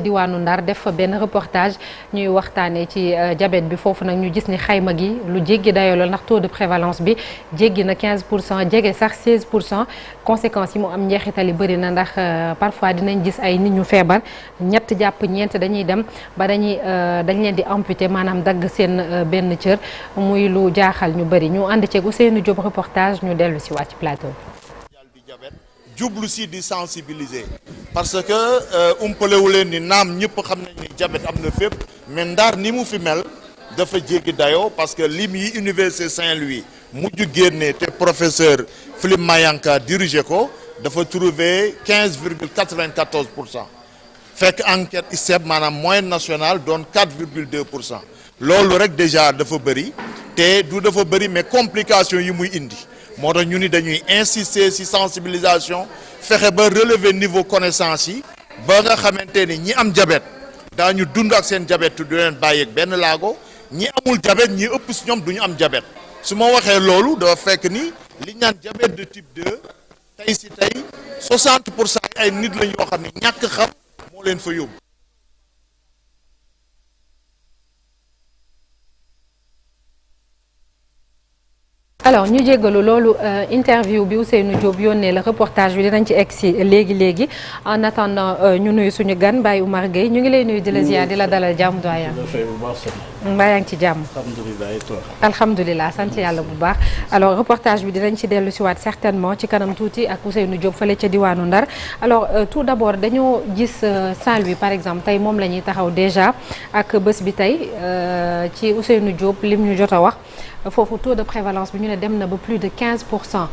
diwaanu Ndar def fa benn reportage ñuy waxtaanee ci diabète bi foofu nag ñu gis ni xayma gi lu jéggi dayoo la ndax taux de prévalence bi jéggi na 15% jege sax 16% conséquences yi mu am njeexital yi bëri na ndax parfois dinañ gis ay nit ñu feebar ñett jàpp ñeent dañuy dem ba dañ leen di amputé maanaam dagg seen benn cër muy lu jaaxal ñu bëri ñu ànd ceeg Ousseynou Diop reportage ñu dellu si waat ci plateau bi. jublu si di sensibiliser parce que umpalewu leen ni naam ñëpp xam nañ ni diabète am na fépp mais Ndar ni mu fi mel dafa jéggi dayoo parce que lim yi Université Saint-Louis mujj génne te professeur Philippe Mayanka dirigé ko dafa trouver 15,94%. fekk enquête ISEP maanaam moyenne nationale doon 4,2%. loolu rek déjà dafa bëri te du dafa bëri mais complications yi muy indi. moo tax ñu ni dañuy insister ci sensibilisation fexe ba relever niveau connaissance yi ba nga xamante ni ñi am diabète daañu dund ak seen diabète du leen bàyyeeg benn laago ñi amul diabète ñi ëpp ci ñoom duñu am diabète su ma waxee loolu dafa fekk ni li ñu naan diabète de type 2 tey ci tey 60% ay nit lañ yoo xam ne ñàkk xam moo leen fa yóbbu. alors ñu jéggalu loolu interview bi Ousseynou Diop yónnee la reportage bi dinañ ci egg si léegi en attendant ñu nuyu suñu gan Baye Oumar Gueye ñu ngi lay nuyu di la ziar di la dalal jàmm doyen. mbaa yaa ngi ci jàmm. alhamdulilah sant yàlla bu baax. alors reportage bi dinañ ci dellu si waat certainement ci kanam tuuti ak Ousseynou Diop fële ca diwaanu Ndar alors tout d'abord dañoo gis Saint-Louis par exemple tey moom la ñuy taxaw déjà ak bés bi tey ci Ousseynou Diop lim ñu jot a wax. foofu taux de prévalence bi ñu ne dem na ba plus de 15%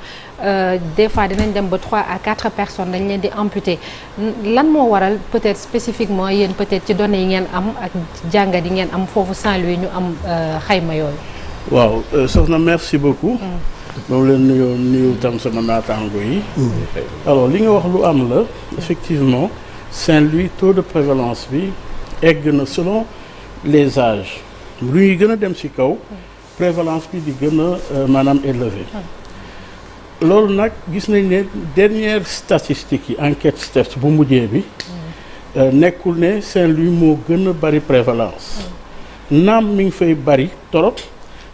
des fois dinañ dem ba 3 à 4 personnes dañ leen di amputé lan moo waral peut-être spécifiquement yéen peut-être ci données yi ngeen am ak jàngat yi ngeen am foofu Saint-Louis ñu am xayma yooyu. waaw soxna merci beaucoup. moom leen nuyu tam sama naataango yi. alors li nga wax lu am la effectivement Saint-Louis taux de prévalence bi egg na selon les âges lu ñuy gën a dem ci kaw. prévalence bi di gën a maanaam élevé loolu nag gis nañ ne dernière statistiques yi enquête stats bu mujjee bi nekkul ne Saint-Louis moo gën a bari prévalence naam mi ngi fay bari torop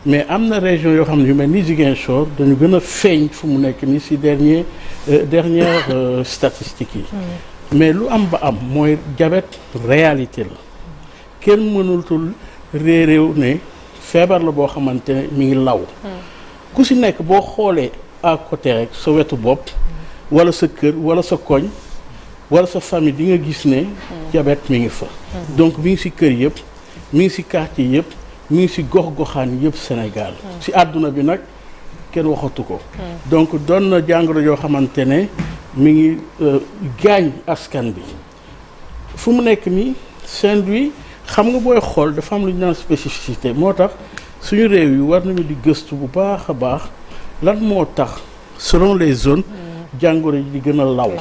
mais am na région yoo xam ne yu mel ni Ziguinchor dañu gën a feeñ fu mu nekk ni ci dernière statistiques yi mais lu am ba am mooy diabète réalité la kenn mënulatul réeréew ne feebar la boo xamante ne mi ngi law ku ci nekk boo xoolee à côté rek sa wetu bopp walla sa kër walla sa koñ walla sa famille di nga gis ne diabète mi ngi fa donc mi ngi ci kër yëpp mi ngi ci quartier yëpp mi ngi ci gox-goxaan yëpp Sénégal ci àdduna bi nag kenn waxatu ko donc doon na jàngoro yoo xamante ne mi ngi gaañ askan bi fu mu nekk nii Saint-Louis xam nga booy xool dafa am lu ñu naan spécificité moo tax suñu réew yi war nañu di gëstu bu baax a baax lan moo tax selon les zones jàngoro yi di gën a law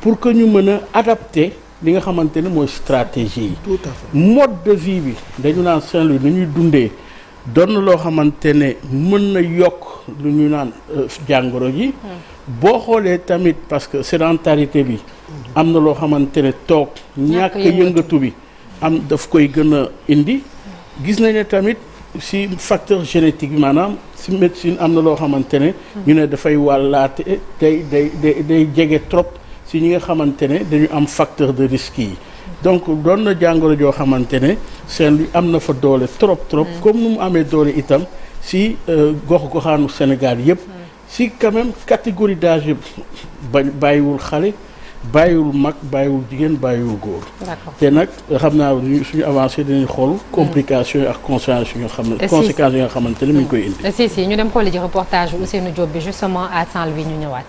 pour que ñu mën a adapter li nga xamante ne mooy stratégie yi. tout à fait mode de vie bi dañu naan Saint-Louis nu ñuy dundee doon na loo xamante ne mën na yokk lu ñu naan jàngoro ji boo xoolee tamit parce que sédentarité bi am na loo xamante ne toog ñàkk yëngatu bi am daf koy gën a indi gis nañ ne tamit ci facteur génétique bi maanaam ci médecine am na loo xamante ne ñu ne dafay wàllaate day jege trop ci ñi nga xamante ne dañu am facteur de risque yi donc doon na jàngoro joo xamante ne Saint-Louis am na fa doole trop comme nu mu amee doole itam ci gox-goxaanu Sénégal yëpp ci quand même catégorie d'âge bàyyiwul xale bàyyiwul mag bàyyiwul jigéen bàyyiwul góor. te nag xam naa suñu avancé dinañ xool complications yi ak conséquences yi nga xamante ne mi ngi koy indi. si ñu dem xooli ji reportage Ousseynou Diop bi justement à Saint-Louis ñu ñëwaat.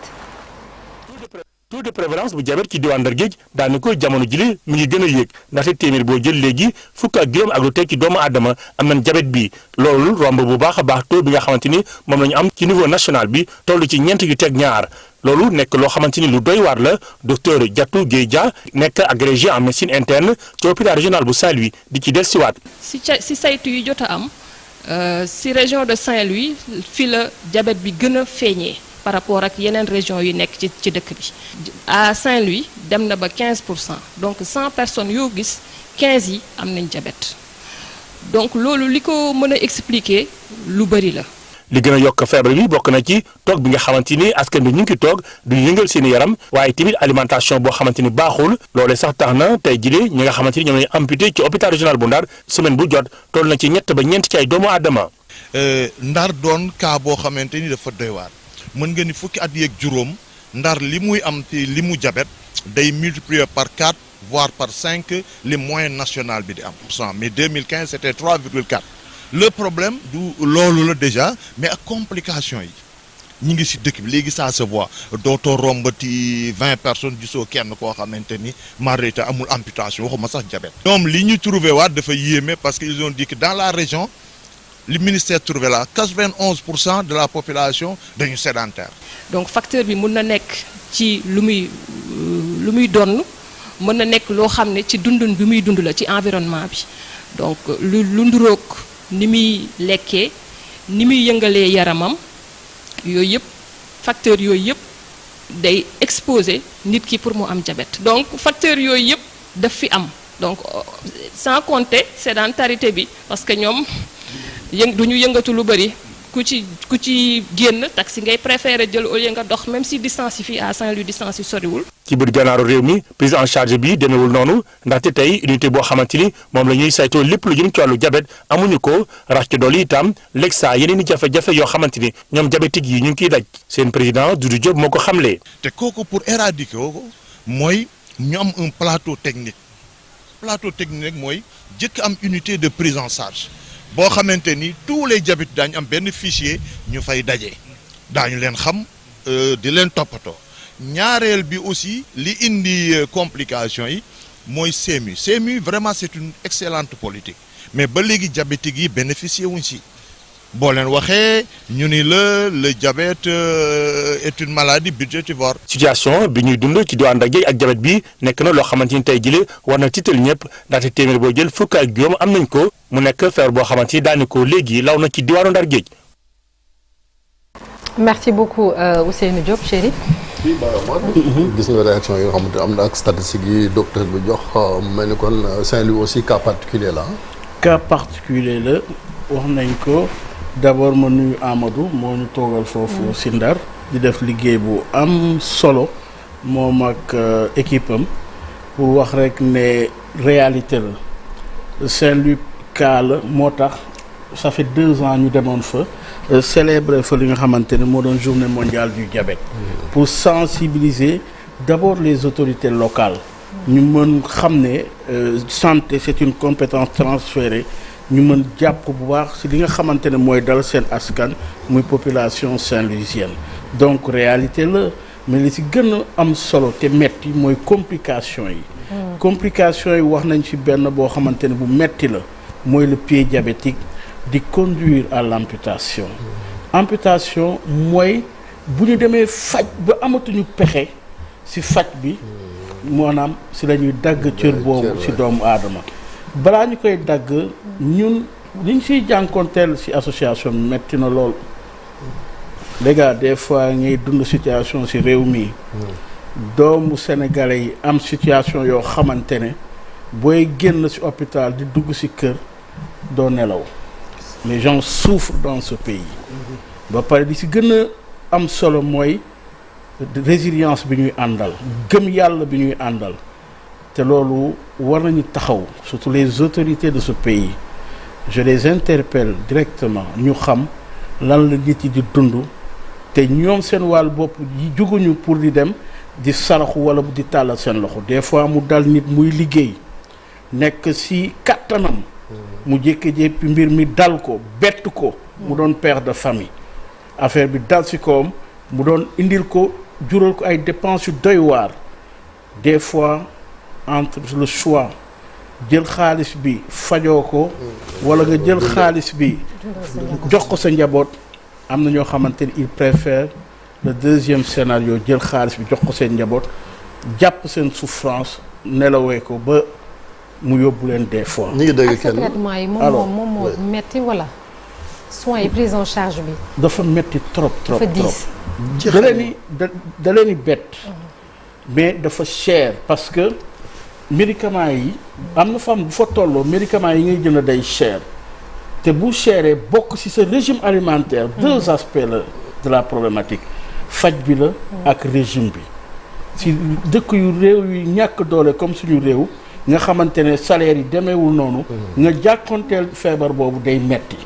taux de prévalence bu diabète ci diwaan Ndar Géej daanaka jamono jile mi ngi gën a yéeg ndaxte téeméer boo jël léegi fukk ak juróom ak lu teg ci doomu aadama am nañ diabète bi loolu romb bu baax a baax taux bi nga xamante ni moom la ñu am ci niveau national bi toll ci ñeent yu teg ñaar loolu nekk loo xamante ni lu doy waar la docteur Diatou Guèye Dia nekk agrégé en médecine interne ci hôpital régional bu Saint-Louis di ci dellusiwaat. si saytu yu jot a am si région de Saint-Louis fii la diabète bi gën a feeñee par rapport ak yeneen région yu nekk ci dëkk bi. à Saint-Louis dem na ba 15%, donc 100 personnes yoo gis 15 yi am nañ diabète donc loolu li ko mën a expliquer lu bari la. li gën a yokk feebar bi bokk na ci toog bi nga xamante ni askan bi ñu ngi toog du yëngal seen yaram waaye tamit alimentation boo xamante ni baaxul loolee sax tax na tey jii ñi nga xamante ni ñoom lañu amputé ci hôpital régional bu Ndar semaine bu jot toll na ci 3 ba 4 ci ay doomu aadama. Ndar doon cas boo xamante ni dafa doy waar mën nga ni fukki at yeeg juróom Ndar li muy am ci li mu diabète day multiplier par 4 voire par 5 li moyenne nationale bi di am %, mais 2015 c'était 3,4. le problème du loolu la déjà mais ak complication yi ñi ngi ci dëkk bi léegi ça se voit dootoo rombati 20 personnes gisoo kenn koo xamante ni marita amul amputation waxuma sax diabète. ñoom li ñu trouvé waat dafa yéeme parce que ils ont dit que dans la région li ministère trouvé là 91% de la population dañu sédentaire. donc facteur bi mun na nekk ci lu muy donn mën na nekk loo xam ne ci dundun bi muy dund la ci environnement bi donc lu nduroog ni muy lekkee ni muy yëngalee yaramam yooyu yëpp facteur yooyu yëpp day exposer nit ki pour mu am diabète donc facteur yooyu yëpp daf fi am donc sans compter sédentarité bi parce que ñoom du ñu yëngatu lu bari ku ci génn taxi ngay préférer jël au lieu nga dox même si distance yi fii à Saint-Louis distance yi soriwul. ci biir gànnaaru réew mi prise en charge bi demeewul noonu ndaxte tey unité boo xamante ni moom la ñuy saytoo lépp lu jëm ci wàllu diabète amuñu ko rax ci dolli itam léegi saa yeneen i jafe-jafe yoo xamante ni ñoom diabétique yi ñu ngi kiy daj seen président Doudou Diop moo ko xamle. te kooku pour éradiquer ko mooy ñu am un plateau technique rek mooy jëkk am unité de prise en charge. boo xamante ni tous les diabètes daañu am benn fichier ñu fay daje daañu leen xam di leen toppatoo ñaareel bi aussi li indi complication yi mooy CMU vraiment c'est une excellente politique mais ba léegi diabétique yi bénéficier wuñ si boo leen waxee ñu ni le diabète est une maladie budgétivore. situation bi ñuy dund ci diwaan Ndar Géej ak diabète bi nekk na loo xamante ni tey jile war na tiital ñëpp ndaxte téeméer boo jël fukk ak juróom am nañ ko mu nekk feebar boo xamante ni daani ko léegi law na ci diwaanu Ndar Géej. merci beaucoup Ousseynou Diop chéri. gis nga réaction yi nga xamante am na ak statistiques yi docteur bi jox mel ni kon Saint-Louis aussi cas particulier la cas particulier la wax nañ ko. d'abord ma nuyu Amadou moo ñu toogal foofu ci Ndar di def liggéey bu am solo moom ak équipe am pour wax rek ne réalité la Saint-Louis cas la moo tax ça fait 2 ans ñu demoon fa célébrer fa li nga xamante ne moo doon journée mondiale du diabète pour sensibiliser d'abord les autorités locales ñu mën xam ne santé c'est une compétence transférée ñu mën jàpp bu baax ci li nga xamante ne mooy dal seen askan muy population saint-louisienne donc réalité la mais li ci gën a am solo te metti mooy complication yi complication yi wax nañ ci benn boo xamante ne bu metti la mooy le pied diabétique di conduire à l'amputation amputation mooy bu ñu demee faj ba amatuñu pexe ci faj bi maanaam ci la ñuy dagg cër boobu ci doomu aadama balaa ñu koy dagg ñun liñ ciy jànkonteel ci association bi metti na lool les gars des fois ngay dund situation ci réew mi doomu sénégalais yi am situation yoo xamante ne booy génn ci hôpital di dugg ci kër doo nelaw les gens souffrent dans ce pays ba pare di ci gën a am solo mooy résilience bi ñuy àndal gëm yàlla bi ñuy àndal te loolu war nañu taxaw surtout les autorités de ce pays je les interpelle directement ñu xam lan la nit yi di dund te ñoom seen wàllu bopp yi juguñu pour di dem di saraxu wala di tàllal seen loxo des fois mu dal nit muy liggéey nekk ci kattanam mu jékki-jékki mbir mi dal ko bett ko mu doon père de famille affaire bi dal ci kawam mu doon indil ko jural ko ay dépenses yu doy waar des fois entre le choix jël xaalis bi fajoo ko wala nga jël xaalis bi jox ko sa njaboot am na ñoo xamante ni il préfère le deuxième scénario jël xaalis bi jox ko seen njaboot jàpp seen souffrance nelawee ko ba mu yóbbu leen des fois. ñu ngi dégg kenn traitement yi moom moo metti wala soins yi prise en charge bi. dafa metti trop trop trop. da leen di bett mais dafa cher parce que médicaments yi am na femme bu fa tolloo médicaments yi ngay jënd day cher te bu chéré bokk ci sa régime alimentaire deux aspects la de la problématique faj bi la ak régime bi ci dëkk yu réew yu ñàkk doole comme suñu réew nga xamante ne salaire yi demeewul noonu nga jàkkoonteel feebar boobu day metti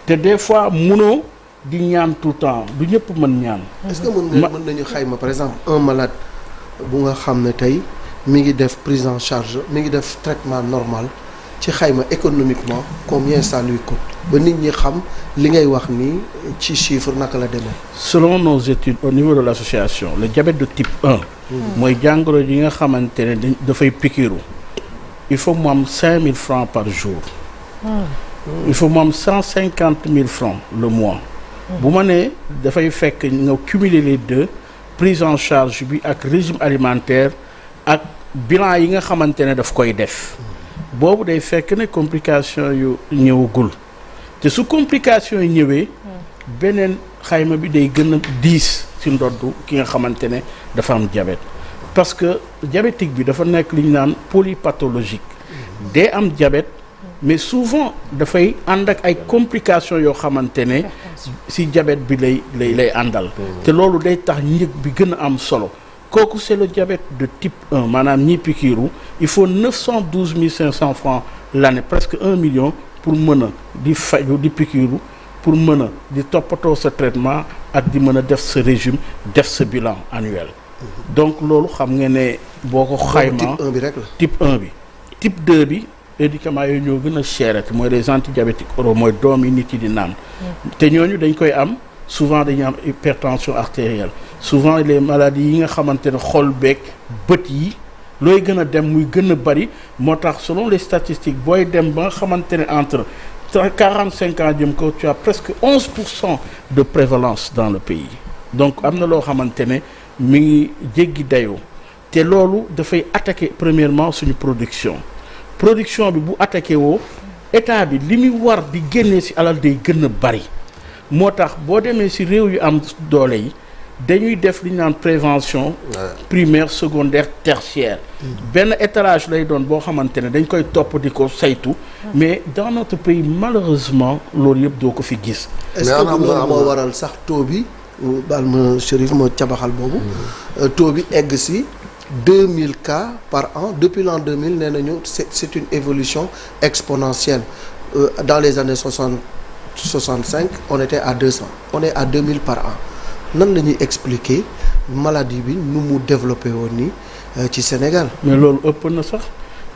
te des fois munoo di ñaan tout le temps du ñëpp mën ñaan. est-ce que mën nañu xayma par exemple un malade bu nga xam ne tey mi ngi def prise en charge mi ngi def traitement normal ci xayma économiquement combien ça lui coûte ba nit ñi xam li ngay wax ni ci chiffre naka la demee. Selon nos études au niveau de l'association le diabète de type 1. mooy jàngoro yi nga xamante ne dafay pikiru il faut mu am 5000 francs par jour. il faut mu am 150 000 francs le mois. bu ma nee dafay fekk nga cumuler les deux prise en charge bi ak régime alimentaire ak bilan yi nga xamante ne daf koy def boobu day fekk ne complication yu ñëwagul te su complication yi ñëwee beneen xayma bi day gën a diis ci ndoddu ki nga xamante ne dafa am diabète parce que diabétique bi dafa nekk li ñu naan polypathologique day am diabète mais souvent dafay ànd ak ay complications yoo xamante ne ci diabète bi lay àndal te loolu day tax njëg bi gën a am solo kooku c'est le diabète de type 1 maanaam ñi pikiiru il faut 912 500 francs l'année presque 1 million pour mën a di faju di pikiiru pour mën a di toppatoo sa traitement ak di mën a def sa régime def sa bilan annuel donc loolu xam nga ne boo ko xaymaa type 1 bi rek la type 1 bi type 2 bi médicaments yooyu ñoo gën a cher mooy les antidiabétiques oraux mooy doom yi nit yi di naan te ñooñu dañ koy am souvent dañuy am hypertension artérielle souvent les maladies yi nga xamante ne xol beeg bët yi looy gën a dem muy gën a bari moo tax selon les statistiques booy dem ba nga xamante ne entre 45 ans jëm ko tu as presque 11% de prévalence dans le pays donc am na loo xamante ne mi ngi jéggi dayoo te loolu dafay attaquer premièrement suñu production bi bu attaqué woo état bi li muy war di génnee ci alal day gën a bari moo tax boo demee ci réew yu am doole yi dañuy def li ñu naan prévention primaire secondaire tertiaire benn étalage lay doon boo xamante ne dañ koy topp di ko saytu mais dans notre pays malheureusement loolu yëpp doo ko fi gis est-ce que loolu moo waral sax taux bi baal ma Chérif ma cabaxal boobu taux bi egg ci 2000 cas par an depuis l'an 2000 nee nañu c'est une évolution exponentielle dans les années 65 on était à 200 on est à 2000 par an nan la ñuy expliquer maladie bi nu mu développé woon nii ci Sénégal. mais loolu ëpp na sax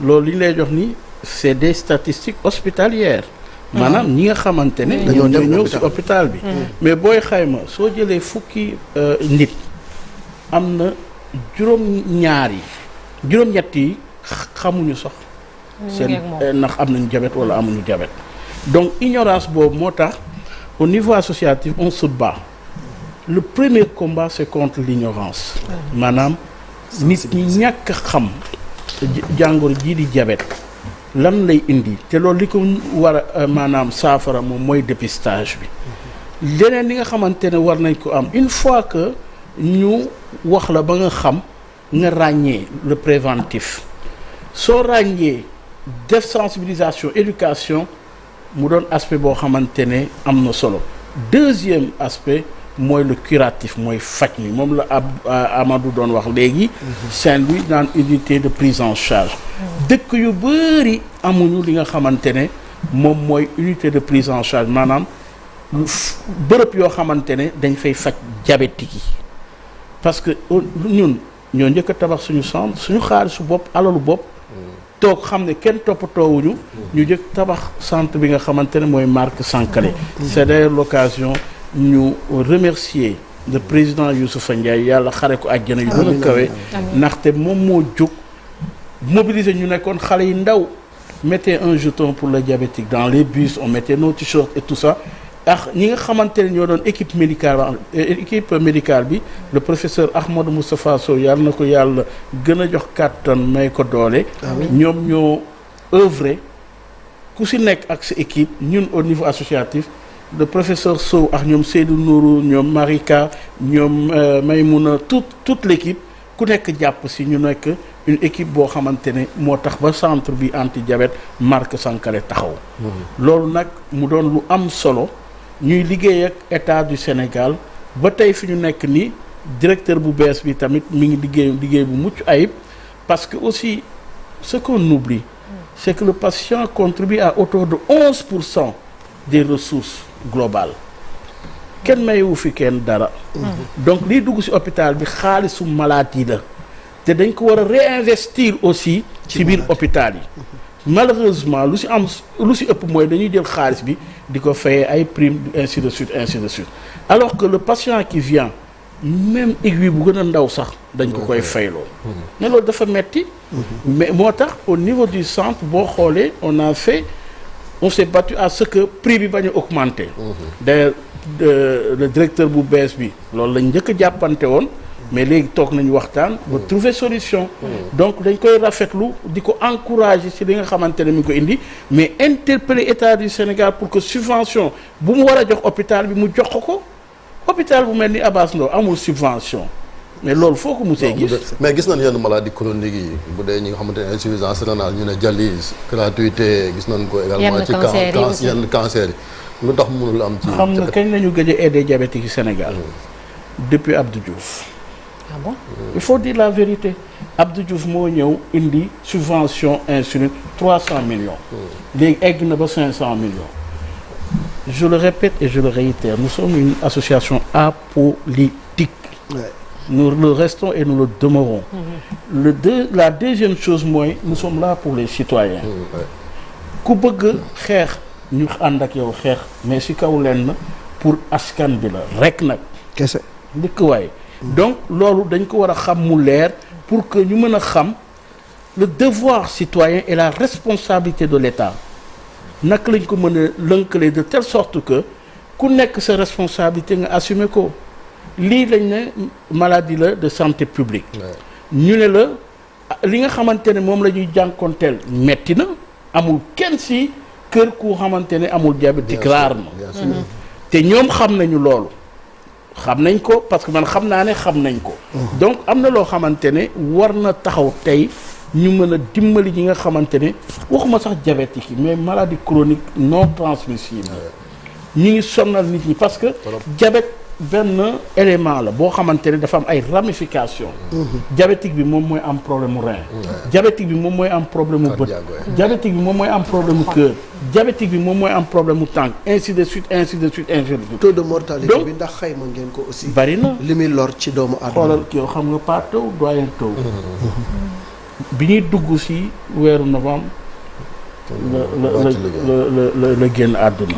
loolu li ñu lay jox nii c'est des statistiques hospitalières. maanaam ñi nga xamante ne. dañoo ñëw ci hôpital bi. mais booy xayma soo jëlee fukki nit am na. juróom-ñett yi xamuñu sax seen ndax am nañu diabète wala amuñu diabète donc ignorance boobu moo tax au niveau associatif on se bat le premier combat c'est contre l'ignorance maanaam nit ñi ñàkk xam jàngoro jii di diabète lan lay indi te loolu li ko war a maanaam saafara moom mooy dépistage bi leneen li nga xamante ne war nañ ko am une fois que ñu wax la ba nga xam nga ràññee le préventif soo ràññee def sensibilisation éducation mu doon aspect boo xamante ne am na solo deuxième aspect mooy le curatif mooy faj mi moom la Amadou doon wax léegi Saint-Louis naan unité de prise en charge dëkk yu bari amuñu li nga xamante ne moom mooy unité de prise en charge maanaam bërëb yoo xamante ne dañ fay faj diabétique yi parce que ñun ñoo njëkk a tabax suñu centre suñu xaalisu bopp alalu bopp toog xam ne kenn toppatoowuñu ñu jëkk tabax centre bi nga xamante ne mooy Marc Sankalé c'est d'ailleurs l'occasion ñu remercier le président Youssoufa Ndiaye yàlla xare ko àjjana yu gën a kawe ndaxte moom moo jóg mobiliser ñu nekkoon xale yi ndaw mettez un jeton pour le diabétique dans les bus on mettait nos t-shirts et tout ça ak ñi nga xamante ne ñoo doon équipe médicale bi le professeur Ahmadou Moustapha Sow yàlla na ko yàlla gën a jox kàttan may ko doole ñoom ñoo œuvrer ku si nekk ak sa équipe ñun au niveau associatif le professeur Sow ak ñoom Seydou Nourou ñoom Marika ñoom Maymouna toute l'équipe ku nekk jàpp si ñu nekk une équipe boo xamante ne moo tax ba centre bi anti-diabète Marc Sankaré taxaw. loolu nag mu doon lu am solo ñuy liggéey ak état du Sénégal ba tey fi ñu nekk ni directeur bu bees bi tamit mi ngi liggéey bu mucc ayib parce que aussi ce qu'on oublie c'est que le patient contribue à hauteur de 11% des ressources globales kenn mayewu fi kenn dara. donc liy dugg ci hôpital bi xaalisu malade yi la te dañ ko war a réinvestir aussi ci biir hôpital yi. malheureusement lu ci ëpp mooy dañuy jël xaalis bi di ko fayee ay primes ainsi de suite alors que le patient qui vient même aiguille bu gën a ndaw sax dañ ko koy fayloo. mais loolu dafa metti mais moo tax au niveau du centre boo xoolee on s'est battu à ce que prix bi bañ a augmenter. d'ailleurs le directeur bu bees bi loolu lañ njëkk a jàppante woon mais léegi toog nañu waxtaan ba trouver solution. donc dañ koy rafetlu di ko encourager ci li nga xamante ne mi ngi ko indi mais interpeller état du Sénégal pour que subvention bu mu war a jox hôpital bi mu jox ko hôpital bu mel ni Abass Ndao amul subvention mais loolu foo ko musee gis. mais gis nañ yenn maladie chronique yi bu dee ñi nga xamante ne insuffisance rénale ñu ne dialyse gratuité gis nañ ko également ci yenn cancer yi lu tax mënul am ci xam nga kañ lañu gëj a aider diabétique yi Sénégal depuis Abdou Diouf. Ah bon? Il faut dire la vérité. Abdou Diouf moo ñëw indi subvention insuline 300 millions. léegi egg na ba 500 millions. je le répète et je le réitère nous sommes une association apolitique. Nous le restons et nous le demeurons. La deuxième chose mooy nous sommes là pour les citoyens. ku bëgg xeex ñu ànd ak yow xeex mais si kaw lenn pour askan bi la rek nag. kese ndikk waay. donc loolu dañ ko war a xam mu leer pour que ñu mën a xam le devoir citoyen et la responsabilité de l'État naka lañ ko mën a lënkale de telle sorte que ku nekk sa responsabilité nga assumer ko lii lañ ne maladie la de santé publique ñu ne la li nga xamante ne moom la ñuy jànkonteel metti na amul kenn si kër ku xamante ne amul diabétique rare na te ñoom xam nañu loolu xam nañ ko parce que man xam naa ne xam nañ ko donc am na loo xamante ne war na taxaw tey ñu mën a dimbali ñi nga xamante ne waxuma sax diabétique yi mais maladie chronique non transmissible ñu ngi sonnal nit ñi parce que diabète benn élément la boo xamante ne dafa am ay ramifications diabétique bi moom mooy am problème mu rein diabétique bi moom mooy am problème mu bët diabétique bi moom mooy am problème mu cœur diabétique bi moom mooy am problème mu tànk ainsi de suite taux de mortalité bi ndax xayma ngeen ko aussi bari na li muy lor ci doomu aadama xoolal yow xam nga pas taw doyen taw bi ñuy dugg ci weeru novembre la génn àdduna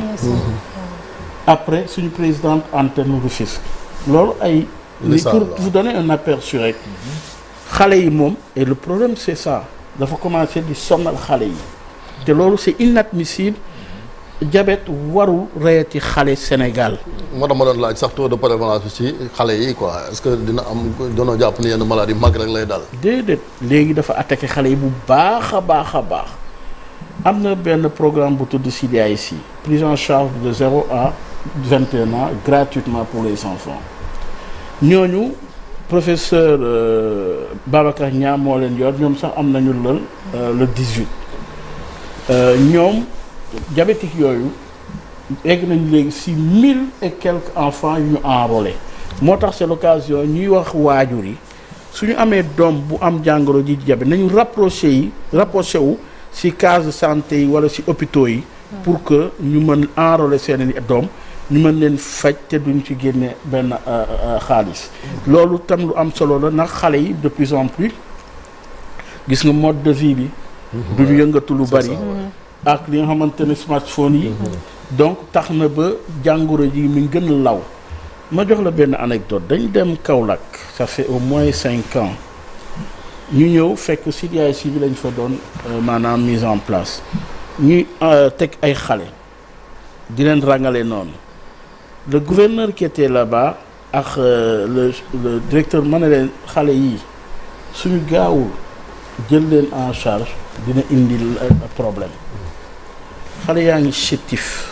après suñu présidente antenne Rufisque loolu ay pour vous donner un aperçu rek xale yi moom et le problème c'est ça dafa commencer di sonnal xale yi te loolu c'est inadmissible diabète warul reyati xale Sénégal moo tax ma doon laaj sax taux de prévalence bi ci xale yi quoi est-ce que dina am doonoo jàpp ni yenn maladie mag rek lay dal déedéet léegi dafa attaqué xale yi bu baax a baax am na benn programme bu tudd CDIC prise en charge de 0 à 21 ans gratuitement pour les enfants ñooñu professeur Babacar Niang moo leen yor ñoom sax am nañu le 18 ñoom diabétique yooyu egg nañu léegi si 1000 et quelques enfants yu ñu enrôlé moo tax c'est l'occasion ñuy wax waajur yi suñu amee doom bu am jàngoro ji diabète nañu rapproché wu si case de santé yi wala si hôpitaux yi pour que ñu mën enrôler seen doom ñu mën leen faj te duñ ci génne benn xaalis loolu tam lu am solo la ndax xale yi de plus en plus gis nga mode de vie bi duñu yëngatu lu bari ak li nga xamante ne smartphone yi donc tax na ba jàngoro ji mi gën a law ma jox la benn anecdote dañ dem Kaolack ça fait au moins 5 ans ñu ñëw fekk CDIC bi lañ fa doon maanaam mise en place ñuy teg ay xale di leen rangale noonu le gouverneur qui était là-bas ak le directeur ma ne leen xale yii suñu gaawul jël leen en charge dina indi problème xale yaa ngi chétif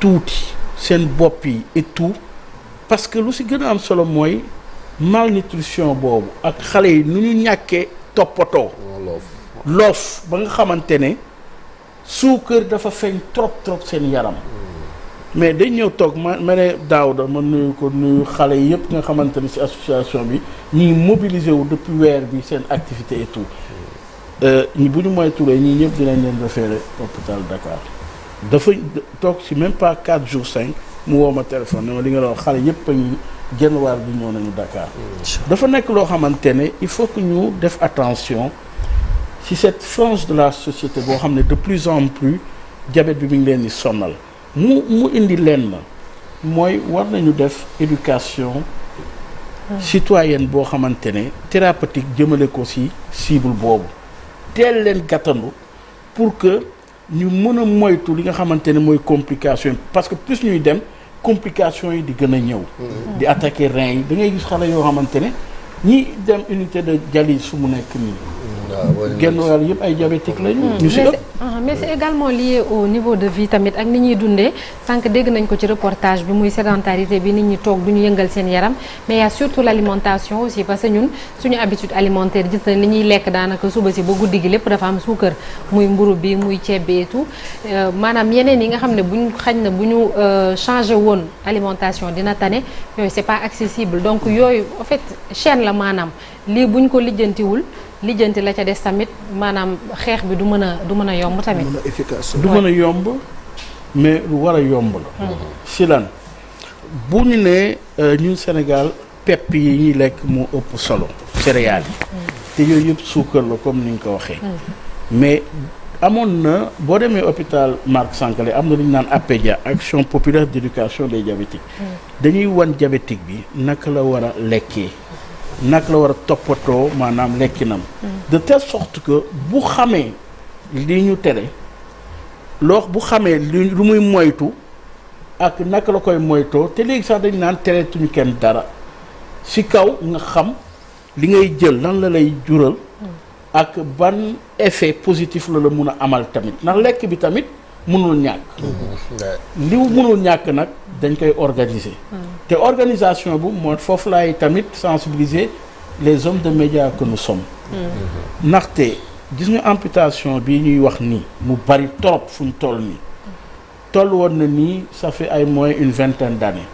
tuuti seen bopp yi et tout parce que lu si gën a am solo mooy malnutrition boobu ak xale yi nu ñu ñàkkee toppatoo loof ba nga xamante ne suukar dafa feeñ trop seen yaram mais dañ ñëw toog ma ne Daouda ma nuyu ko nuyu xale yi yëpp nga xamante ne ci association bi ñi mobiliser wu depuis weer bi seen activité et tout bu ñu moytuwulee ñii ñëpp dinañ leen référé hôpital Dakar dafa toog ci même pas 4 jours 5 mu woo ma téléphone ne ma li nga doon xale yëpp a ngi genn waar bi ñëw nañu Dakar. dafa nekk loo xamante ne il faut que ñu def attention ci cette frange de la société boo xam ne de plus en plus diabète bi mi ngi leen di sonal mu indi leen na mooy war nañu def éducation citoyenne boo xamante ne thérapeutique jëmale ko ci cible boobu teel leen gàttandu pour que ñu mën a moytu li nga xamante ne mooy complication parce que plus ñuy dem complication yi di gën a ñëw di attaquer rein yi da ngay gis xale yoo xamante ne ñi dem unité de dialyse fu mu nekk nii genn wàll yëpp ay diabétique lañu. ñu si ëpp mais c'est également lié au niveau de vie tamit ak ni ñuy dundee sànq dégg nañ ko ci reportage bi muy sédentarité bi nit ñi toog du ñu yëngal seen yaram mais y a surtout l'alimentation aussi parce que ñun suñu habitude alimentaire gis nañ li ñuy lekk daanaka suba si ba guddi gi lépp dafa am suukar muy mburu bi muy ceeb bi et tout maanaam yeneen yi nga xam ne buñ xañ na bu ñu changé woon alimentation dina tane yooyu c'est pas accessible donc yooyu en fait chaîne la maanaam lii buñ ko lijjantiwul lijjanti la ca des tamit maanaam xeex bi du mën a yomb tamit. du mën a yomb mais lu war a yomb la. si lan bu ñu nee ñun Sénégal pepp yi ñuy lekk moo ëpp solo. céréales yi. te yooyu yëpp suukar la comme ni nga ko waxee. mais amoon na boo demee hôpital Marc Sankalé am na lu ñu naan APEDIA action populaire d'éducation des diabétiques. dañuy wan diabétique bi naka la war a lekkee. naka la war a toppatoo maanaam lekkinam de telle sorte que bu xamee li ñu tere bu xamee lu muy moytu ak naka la koy moytoo te léegi sax dañ naan tereetuñu kenn dara ci kaw nga xam li ngay jël lan la lay jural ak ban effet positif la mun a amal tamit ndax lekk bi tamit mënul ñàkk li mënul ñàkk nag dañ koy organiser te organisation bu moo foofu laay tamit sensibiliser les hommes de médias que nous sommes ndaxte gis nga amputation bi ñuy wax nii mu bari trop fu ñu toll nii toll woon na nii ça fait ay moins une vingtaine d'années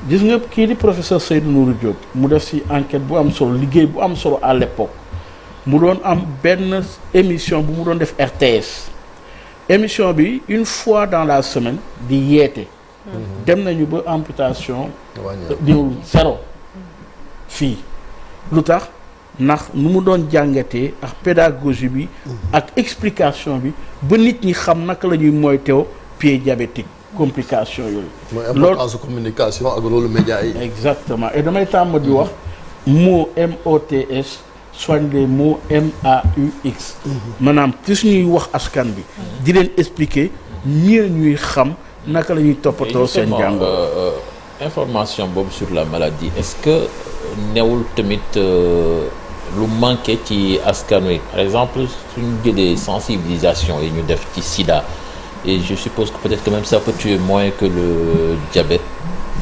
gis nga kii di professeur Seydou Nourou Diop mu def ci enquête bu am solo liggéey bu am solo à l'époque mu doon am benn émission bu mu doon def RTS émission bi une fois dans la semaine di yeete dem nañu ba amputation ñëw zéro fii lu tax ndax nu mu doon jàngatee ak pédagogie bi ak explication bi ba nit ñi xam naka la ñuy moytoo pied diabétique complication yooyu mooy importance communication ak rôle média yi exactement et damay tàmm di wax mot MOTS soigne les mots MAUX maanaam plus ñuy wax askan bi di leen expliquer mieux ñuy xam naka la ñuy toppatoo seen jàngoro information boobu sur la maladie est-ce que newul tamit lu manqué ci askan wi par exemple suñu jëlee sensibilisation yi ñu def ci sida et je suppose que peut-être que même ça peut tuer moins que le diabète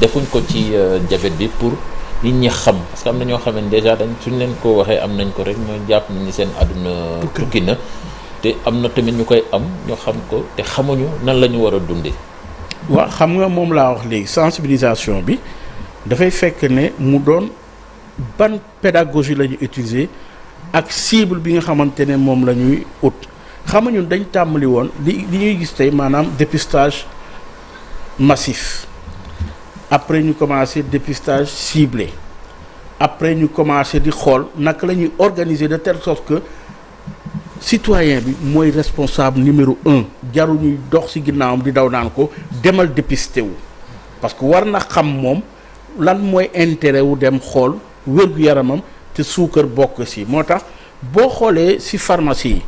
defuñ ko ci diabète bi pour nit ñi xam parce que am na ñoo xam ne déjà dañ suñ leen ko waxee am nañ ko rek mooy jàpp nañ ni seen àdduna tukki na te am na tamit ñu koy am ñoo xam ko te xamuñu nan la ñu war a dundee. waaw xam nga moom laa wax léegi sensibilisation bi dafay fekk ne mu doon ban pédagogie la ñu utiliser ak cible bi nga xamante ne moom la ñuy ut xam nga ñun dañ tàmbali woon li ñuy gis tey maanaam dépistage massif après ñu commencé dépistage ciblé après ñu commencé di xool naka la ñuy organiser de telle sorte que citoyen bi mooy responsable numéro 1 jaru ñuy dox ci ginnaawam di daw naan ko demal dépister wu parce que war na xam moom lan mooy intérêt wu dem xool wér-gu-yaramam te suukar bokk ci moo tax boo xoolee ci pharmacie yi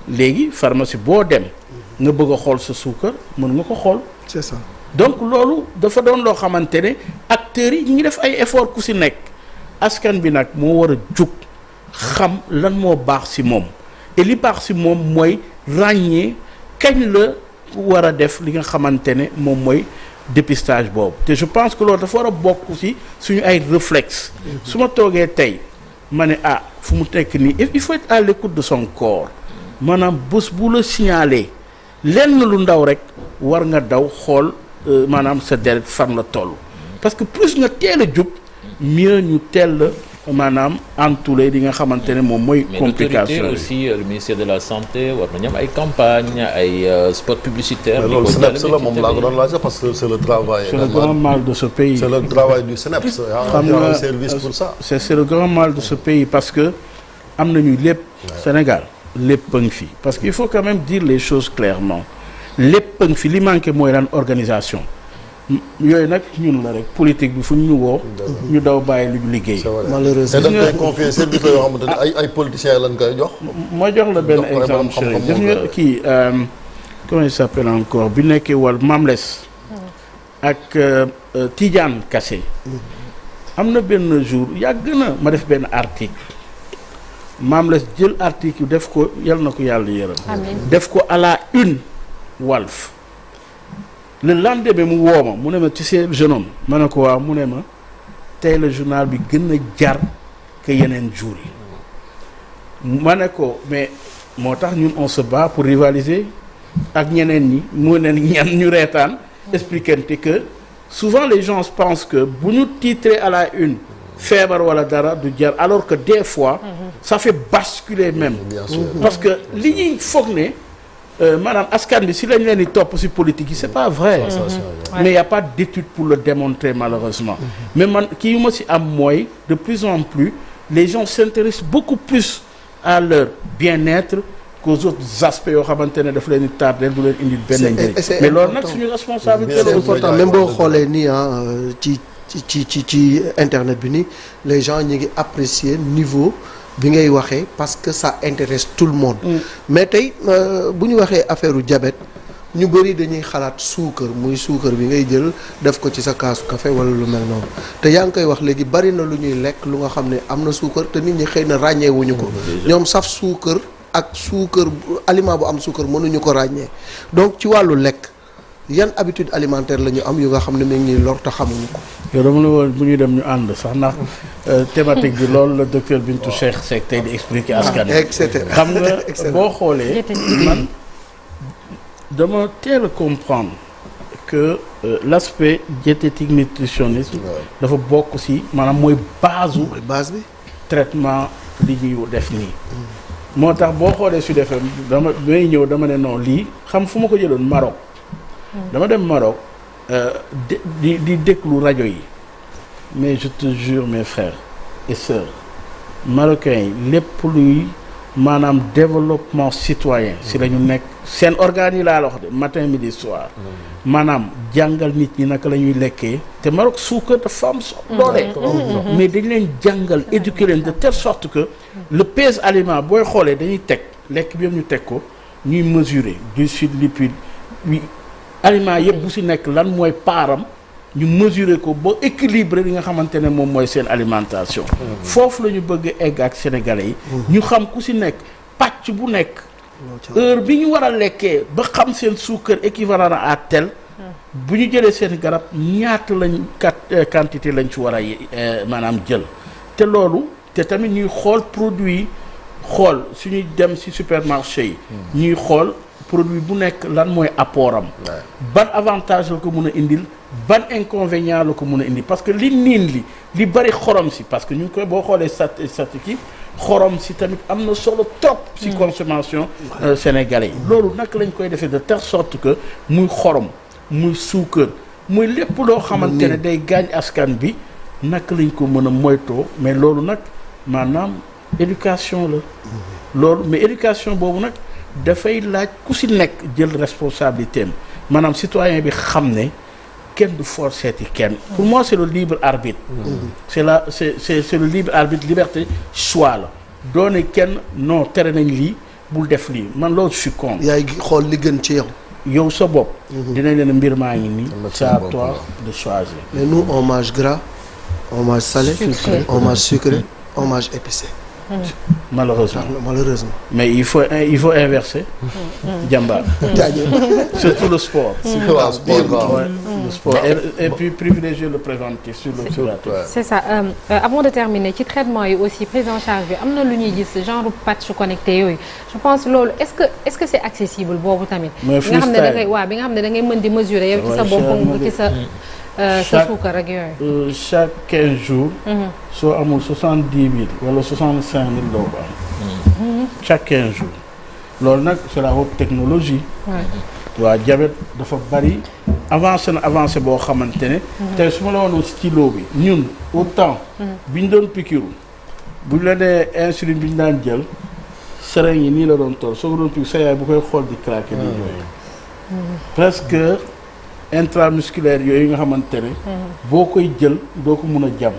léegi pharmacie boo dem nga bëgg a xool sa suukar mën nga ko xool. c'est ça. donc loolu dafa doon loo xamante ne acteurs yi ñu ngi def ay effort ku ci nekk askan bi nag moo war a jug xam lan moo baax ci moom et li baax ci moom mooy ràññee kañ la war a def li nga xamante ne moom mooy dépistage boobu te je pense que loolu dafa war a bokk ci suñu ay réflexe su ma toogee tey ma ne fu mu tekk nii il faut être à l'écoute de son corps maanaam bés bu la signaler lenn lu ndaw rek war nga daw xool maanaam sa deret fan la toll parce que plus nga teel a jub mieux ñu teel la maanaam entouré li nga xamante ne moom mooy complication mais aussi le ministère de la santé war nañu am ay campagne ay spot publicitaire. loolu SNEIPS la moom laa ko doon laajte parce que c'est le travail. c'est le grand mal de ce pays. c'est le travail du SNEIPS. xam nga un service pour ça. c'est le grand mal de ce pays parce que am nañu lépp. Sénégal lépp a ngi fi parce que il faut quand même dire les choses clairement lépp a ngi fi li manqué mooy lan organisation. yooyu nag ñun la rek politique bi fu ñu woo. ñu daw bàyyi lu ñu liggéey. malheureusement te dañ koy confier service la yoo xamante ne ay politiciens lañ koy jox. moo jox la benn exemple chéri def nga kii comment il s'appelle encore bi nekkee wal Mamles ak Tidiane Kassé am na benn jour yàgg na ma def benn article Mamles jël article def ko yal na ko yàlla yërëm def ko à la une Walf le lendemain mu woo ma mu ne ma ci ces jeune homme ma ne ko waaw mu ne ma tey la journal bi gën a jar que yeneen jours yi ma ne ko mais moo tax ñun on se bat pour rivaliser ak ñeneen ñi mu ne ñan ñu reetaan expliquer que souvent les gens pensent que bu ñu titré à la une feebar wala dara du jar alors que des fois ça fait basculer même parce que li ñuy foog ne maanaam askan bi si lañ leen di topp si politique yi c'est pas vrai mais y a pas d'étude pour le démontrer malheureusement mais man kii ma si am mooy de plus en plus les gens s'intéressent beaucoup plus à leur bien-être qu'aux autres aspects yoo xamante ne daf leen di tardé du leen indil benn njëriñ mais loolu nag suñu responsabilité c'est important même boo xoolee nii ci internet bi nii les gens ñi ngi apprécier niveau bi ngay waxee parce que ça intéresse tout le monde mais tey bu ñu waxee affaire u diabète ñu bëri dañuy xalaat suukar muy suukar bi ngay jël def ko ci sa kaasu café wala lu mel noonu te yaa ngi koy wax léegi bari na lu ñuy lekk lu nga xam ne am na suukar te nit ñi xëy na ràññeewuñu ko ñoom saf suukar ak suukar aliment bu am suukar mënuñu ko ràññee donc ci wàllu lekk yan habitude alimentaire la ñu am yu nga xam ne mi ngi ñuy lor te xamuñu ko. yow dama la woon bu ñuy dem ñu ànd sax ndax thématique bi loolu la docteur Bintou Cheikh Seck tey di expliquer askan et cetera xam nga boo xoolee man dama teel a comprendre que l'aspect diététique nutritionniste dafa bokk ci maanaam mooy base bi traitement li ñuy def nii moo tax boo xoolee Sud FM dama may ñëw dama ne non lii xam fu ma ko jëloon Maroc dama dem Maroc di déglu rajo yi mais je te jure mes frères et sœurs marocains yi lépp luy maanaam développement citoyen si la ñu nekk seen organes yi laa la wax de matin midi soir maanaam jàngal nit ñi naka la ñuy lekkee te Maroc suukar dafa am doole mais dañ leen jàngal éduquer leen de telle sorte que le pèse aliment booy xoolee dañuy teg lekk bi yëpp ñu teg ko ñuy mesurer glucides lipides aliments yëpp bu si nekk lan mooy paaram ñu mesurer ko ba équilibré li nga xamante ne moom mooy seen alimentation foofu la ñu bëgg egg ak sénégalais yi ñu xam ku si nekk pàcc bu nekk heure bi ñu war a lekkee ba xam seen suukar équivalent à tel bu ñu jëlee seen garab ñaata lañ quantité lañ ci war a maanaam jël te loolu te tamit ñuy xool produit yi xool suñuy dem ci supermarché yi ñuy xool produit bu nekk lan mooy apport am ban avantage la ko mën a indil ban inconvénient la ko mën a indi parce que li niin li bari xorom si parce que ñu ngi koy boo xoolee statistique xorom si tamit am na solo trop si consommation sénégalais yi loolu naka lañ koy defee de telle sorte que muy xorom muy suukar muy lépp loo xamante ne day gaañ askan bi naka lañ ko mën a moytoo mais loolu nag maanaam éducation la loolu mais éducation boobu nag dafay laaj ku si nekk jël responsabilité am maanaam citoyen bi xam ne kenn du forcer kenn pour moi c'est le libre arbitre c'est le libre arbitre liberté choix la doone kenn non tere nañ lii bul def lii man loolu je suis contre yaay xool li gën ci yow sa bopp dinañ leen mbir maa ngi nii c'est à toi de choisir mais nous on mange gras on mange salé on mange sucré on mange épicé malheureusement. Mais il faut inverser. jàmbaar. surtout le sport. Le sport et puis privilégier le préventif sur le curatif. C'est ça avant de terminer ci traitement yi aussi prise en charge bi am na lu ñuy gis genre patch connecté yooyu je pense loolu est-ce que c'est accessible boobu tamit. mais bi nga xam ne da ngay bi nga xam ne da ngay mën di mesurer yow ci sa bopp ci sa suukar ak yooyu. chaque 15 jours. soo amul 70 000 wala 65 000 doo ko am. chaque 15 jours. loolu nag c'est la haute technologie. waa diabète dafa bari avancé boo xamante ne. tey su ma la woon stylo bi ñun autant. bi ñu doon piqûre bu ñu la nee insuline bi ñu daan jël seringue yi nii la doon toll soo ko doon piqûre sa yaay bu koy xool di craquer di jooy. presque intramusculaire yooyu nga xamante ne. boo koy jël doo ko mun a jam.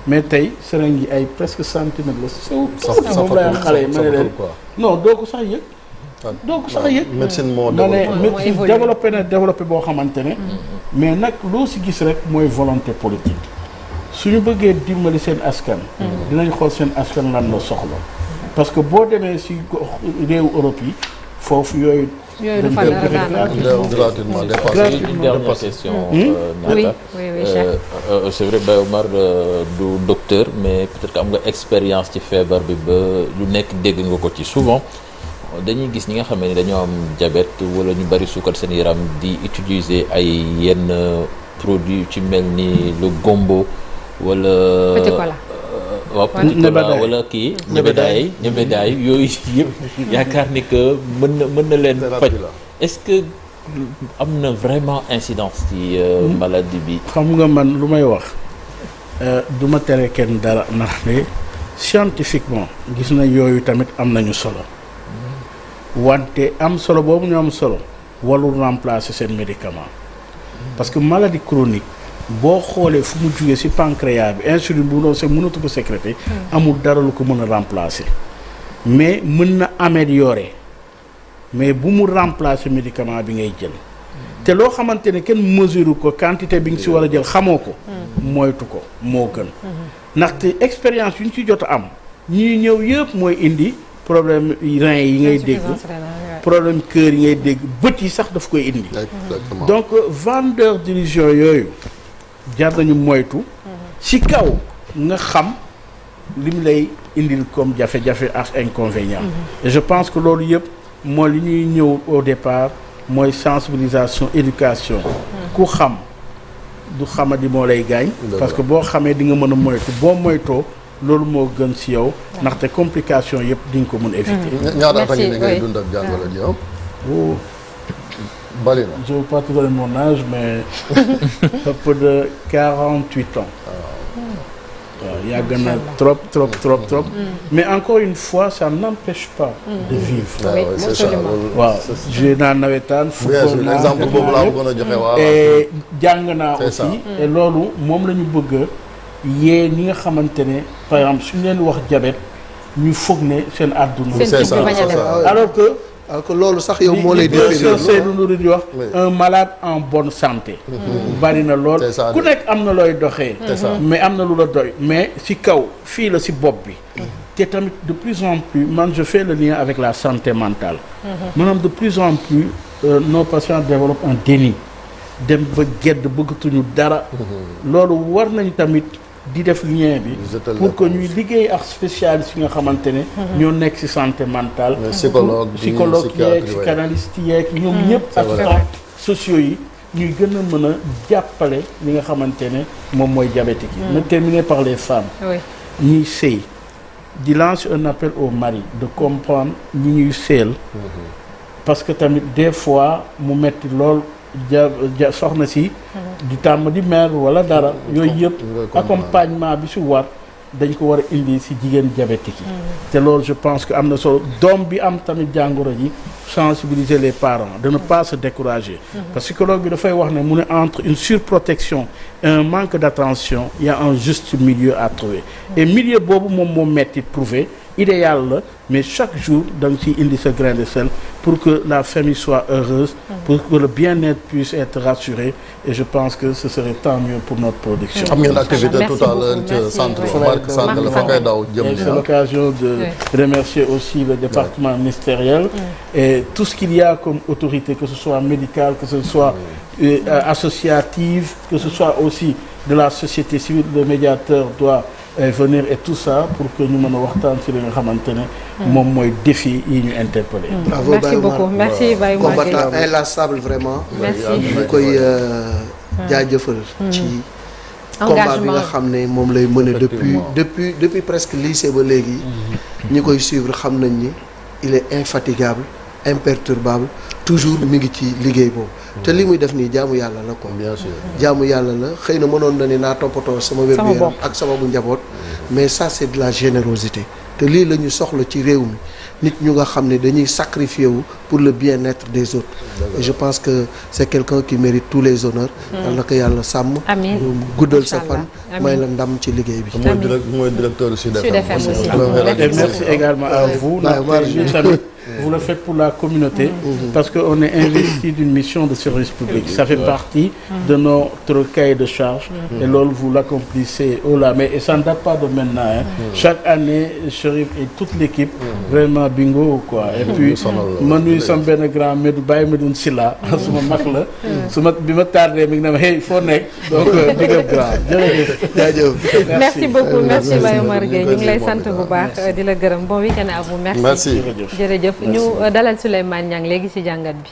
mais tey seringue yi ay presque centimètres la sew. moom lay xale yi ma ne leen non doo ko sax yëg. donc sax yëg médecine moo médecine développé boo xamante ne mais nag loo si gis rek mooy volonté politique suñu bëggee dimbali seen askan dinañ xool seen askan lan la soxla parce que boo demee si réewu Europe yi foofu yooyu une dernière question Nata c'est vrai Baye Omar du docteur mais peut-être que am nga expérience ci feebar bi ba lu nekk dégg nga ko ci souvent dañuy gis ñi nga xam ne dañoo am diabète wala ñu bari suukar seen yaram di utiliser ay yenn produits ci mel ni le gombo wala. petit cola. waaw petit cola wala kii. ñebedaay yooyu yëpp yaakaar ni que mën na leen faj. est-ce que am na vraiment incidence ci maladie bi. xam nga man lu may wax du ma tere kenn dara ndax ne scientifiquement gis na yooyu tamit am nañu solo. wante am solo boobu ñu am solo walul remplacer seen médicament parce que maladie chronique boo xoolee fu mu jugee ci pancréas bi insuline bu doon mënatu ko sécréter amul dara lu ko mën a remplacer mais mën na améliorer mais bu mu remplacer médicament bi ngay jël te loo xamante ne kenn mesure ko quantité bi nga ci war a jël xamoo ko moytu ko moo gën ndaxte expérience yu ñu ci jot a am ñii ñëw yëpp mooy indi problème rein yi ngay dégg problème cœur yi ngay dégg bët yi sax daf koy indi donc vendeur d'illusion yooyu jar nañu moytu ci kaw nga xam lim lay indil comme jafe-jafe ak inconvénient et je pense que loolu yëpp mooy li ñuy ñëw au départ mooy sensibilisation éducation ku xam du xamadi moo lay gaañ parce que boo xamee di nga mën a moytu boo moytoo loolu moo gën ci yow ndaxte complication yëpp di nga ko mën éviter. ñaata at ngi ngay dund ak jàngoro ji yow. bari na. je ne veux pas te donner mon âge mais ëpp de 48 ans. waaw yàgg na trop. mais encore une fois ça n'empêche pas de vivre. oui absolument waaw joué naa nawetaan. football naa exemple boobu laa bëggoon a joxe waaw. et jàng naa aussi. et loolu moom la ñu bëgg yee ñi nga xamante ne par exemple suñu leen wax diabète ñu foog ne seen àdduna. alors que loolu sax yow moo lay définir Seydou Nourou di wax un malade en bonne santé. bari na lool ku nekk am na looy doxee. mais am na lu la doy mais ci kaw fii la ci bopp bi. te tamit de plus en plus man je fais le lien avec la santé mentale. maanaam de plus en plus nos patients développent un déni dem ba gedd bëggatuñu dara. loolu war nañu tamit. di def lien bi pour que ñuy liggéey ak spécialistes yi nga xamante ne ñoo nekk ci santé mentale psychologue yeeg psychanalyste yeeg ñoom ñëpp assistants sociaux yi ñuy gën a mën a jàppale li nga xamante ne moom mooy diabétique yi na terminer par les femmes ñuy sëy di lancer un appel aux maris de comprendre ñi ñuy sëyal parce que tamit des fois mu metti lool soxna si di tàmm di mer wala dara yooyu yëpp accompagnement bi si war dañ ko war a indi si jigéen diabétique yi te loolu je pense que am na solo doom bi am tamit jàngoro ji sensibiliser les parents de ne pas se décourager parce que psychologue bi dafay wax ne mu ne entre une surprotection et un manque d'attention il y a un juste milieu à trouver et milieu boobu moom moo metti prouvé idéal la mais chaque jour da nga ciy indi sa grain de sel pour que la famille soit heureuse pour pour que le bien-être puisse être rassuré et je pense que ce serait tant mieux pour notre production. am ngeen activité tout à l'heure ci centre Marc Sàng la fa ngay daw jëm. C'est l'occasion de remercier aussi le département ministériel et tout ce qu'il y a comme autorité, que ce soit médicale, que ce soit associative, que ce soit aussi de la société civile, le médiateur doit venir et tout ça pour que ñu mën a waxtaan ci li nga xamante ne moom mooy défi yi ñu interpellé. Bravo merci beaucoup merci Baye Oumar Gueye. combattant inlassable vraiment. merci ñu koy jaajëfal. ci combat bi nga xam ne moom lay mëne depuis presque lycée ba léegi. ñi koy suivre xam nañ ni il est infatigable imperturbable toujours mi ngi ci liggéey boobu. te li muy def nii jaamu yàlla la quoi. bien sûr jaamu yàlla la xëy na mënoon na ni naa toppatoo sama wér-gu-yaram ak sama bu njaboot. mais ça c'est de la générosité te lii la ñu soxla ci réew mi nit ñu nga xam ne dañuy sacrifier wu pour le bien-être des autres. et je pense que c'est quelqu'un qui mérite tous les honneurs. yal na ko yàlla sàmm. amiin guddal sa fan. may la ndam ci liggéey bi. mooy directeur Sud FM aussi. Et merci également à vous. Vous le faites pour la communauté parce qu'on est investi d'une mission de service public. Ça fait partie de notre cahier de charge et loolu vous l'accomplissez au-là. Mais ça ne date pas de maintenant. Chaque année, Chérif et toute l'équipe, vraiment bingo quoi. Et puis, ma nuyu sama benn grand Medou Baye Medoune Silla suma mag la. suma bi ma tardé mi ngi ne ma hey foo nekk donc big up grand jërëjëf jaajëf. merci beaucoup merci Baye Oumar Gueye ñu ngi lay sant bu baax di la gërëm bon week-end à vous merci. merci jërëjëf ñu dalal Souleymane Niang léegi ci jàngat bi.